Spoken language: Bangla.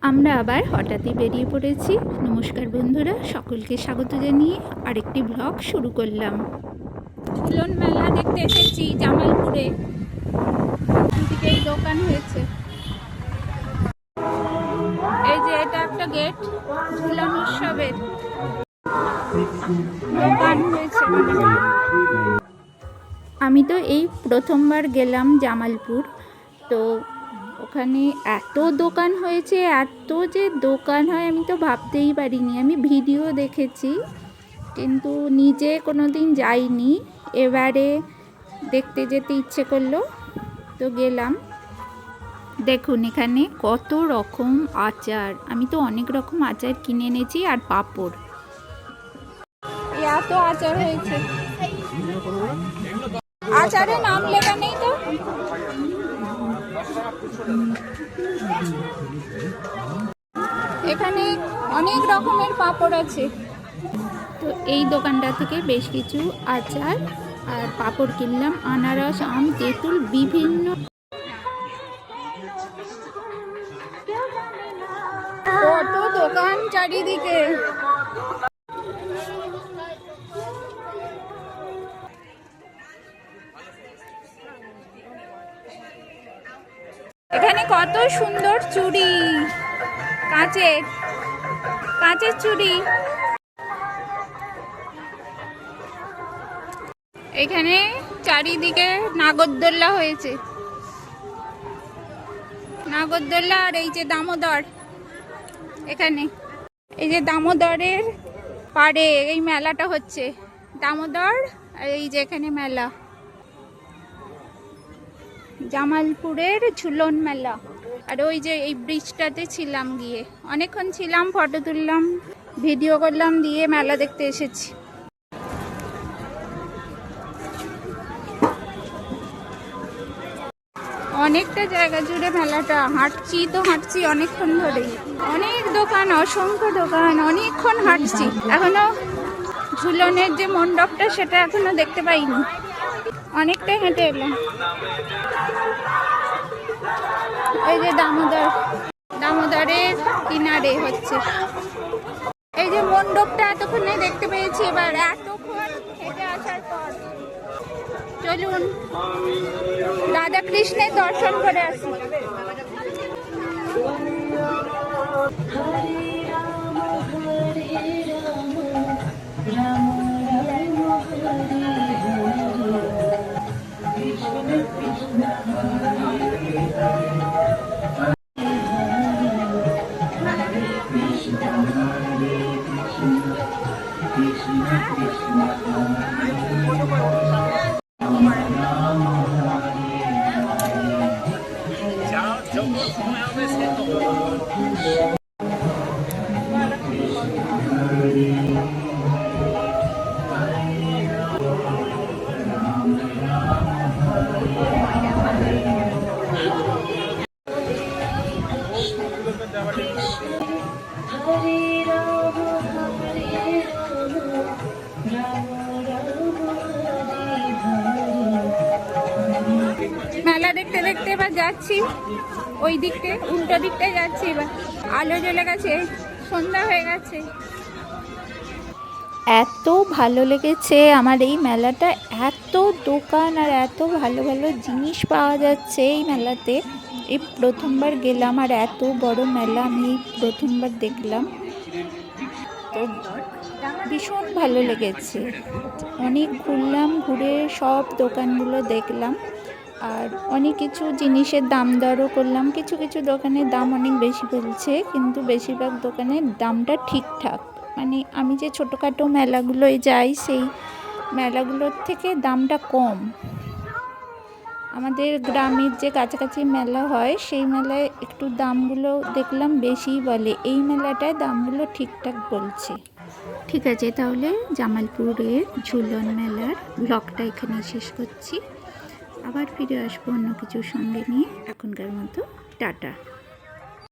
আমরা আবার হঠাৎই বেরিয়ে পড়েছি। নমস্কার বন্ধুরা, সকলকে স্বাগত জানিয়ে আরেকটি ব্লগ শুরু করলাম। ঝুলন মেলা দেখতে এসেছি জামালপুরে। দুদিকে দোকান হয়েছে। এই যে এটা একটা গেট, ঝুলন উৎসবের দোকান হয়েছে। আমি তো এই প্রথমবার গেলাম জামালপুর, তো ওখানে এত দোকান হয়েছে, এত যে দোকান হয় আমি তো ভাবতেই পারিনি। আমি ভিডিও দেখেছি কিন্তু নিজে কোনো দিন যাইনি। এবারে দেখতে যেতে ইচ্ছে করলো, তো গেলাম। দেখুন এখানে কত রকম আচার, আমি তো অনেক রকম আচার কিনে এনেছি, আর পাঁপড়। এত আচার হয়েছে, আচারের নাম লেখা নেই তো। এখানে অনেক রকমের পাঁপড় আছে। তো এই দোকানটা থেকে বেশ কিছু আচার আর পাঁপড় কিনলাম। আনারস, আম, তেঁতুল, বিভিন্ন কত দোকান চারিদিকে। এখানে কত সুন্দর চুড়ি, কাঁচের চুড়ি। এখানে চারিদিকে নাগরদোল্লা হয়েছে, নাগরদোল্লা। আর এই যে দামোদর, এখানে এই যে দামোদরের পাড়ে এই মেলাটা হচ্ছে, দামোদর। আর এই যে এখানে মেলা, জামালপুরের ঝুলন মেলা। আর ওই যে এই ব্রিজটাতে ছিলাম, গিয়ে অনেকক্ষণ ছিলাম, ফটো তুললাম, ভিডিও করলাম, দিয়ে মেলা দেখতে এসেছি। অনেকটা জায়গা জুড়ে মেলাটা, হাঁটছি অনেকক্ষণ ধরে। অনেক দোকান, অসংখ্য দোকান, অনেকক্ষণ হাঁটছি। এখনো ঝুলনের যে মণ্ডপটা সেটা এখনো দেখতে পাইনি, অনেকটাই হেঁটে এলাম। এই যে দামোদরের কিনারে হচ্ছে এই যে মণ্ডপটা, এতক্ষণে দেখতে পেয়েছি। এবার এতক্ষণ হেঁটে আসার পর চলুন রাধা কৃষ্ণের দর্শন করে আসি। মেলা দেখতে দেখতে এবার যাচ্ছি ওই দিকতে, উল্টো দিকটায় যাচ্ছি। এবার আলো জ্বলে গেছে, সন্ধ্যা হয়ে গেছে। এত ভালো লেগেছে আমার এই মেলাটা, এত দোকান আর এত ভালো ভালো জিনিস পাওয়া যাচ্ছে এই মেলাতে। এই প্রথমবার গেলাম, আর এত বড় মেলা আমি প্রথমবার দেখলাম, তো ভীষণ ভালো লেগেছে। অনেক ঘুরলাম, ঘুরে সব দোকানগুলো দেখলাম, আর অনেক কিছু জিনিসের দাম দরও করলাম। কিছু কিছু দোকানের দাম অনেক বেশি বলছে, কিন্তু বেশিরভাগ দোকানের দামটা ঠিকঠাক। মানে আমি যে ছোটোখাটো মেলাগুলোয় যাই, সেই মেলাগুলোর থেকে দামটা কম। আমাদের গ্রামের যে কাছাকাছি মেলা হয়, সেই মেলায় একটু দামগুলো দেখলাম বেশিই বলে, এই মেলাটায় দামগুলো ঠিকঠাক বলছে। ঠিক আছে, তাহলে জামালপুরের ঝুলন মেলার ব্লগটা এখানে শেষ করছি। আবার ফিরে আসবো অন্য কিছুর সঙ্গে নিয়ে। এখনকার মতো টাটা।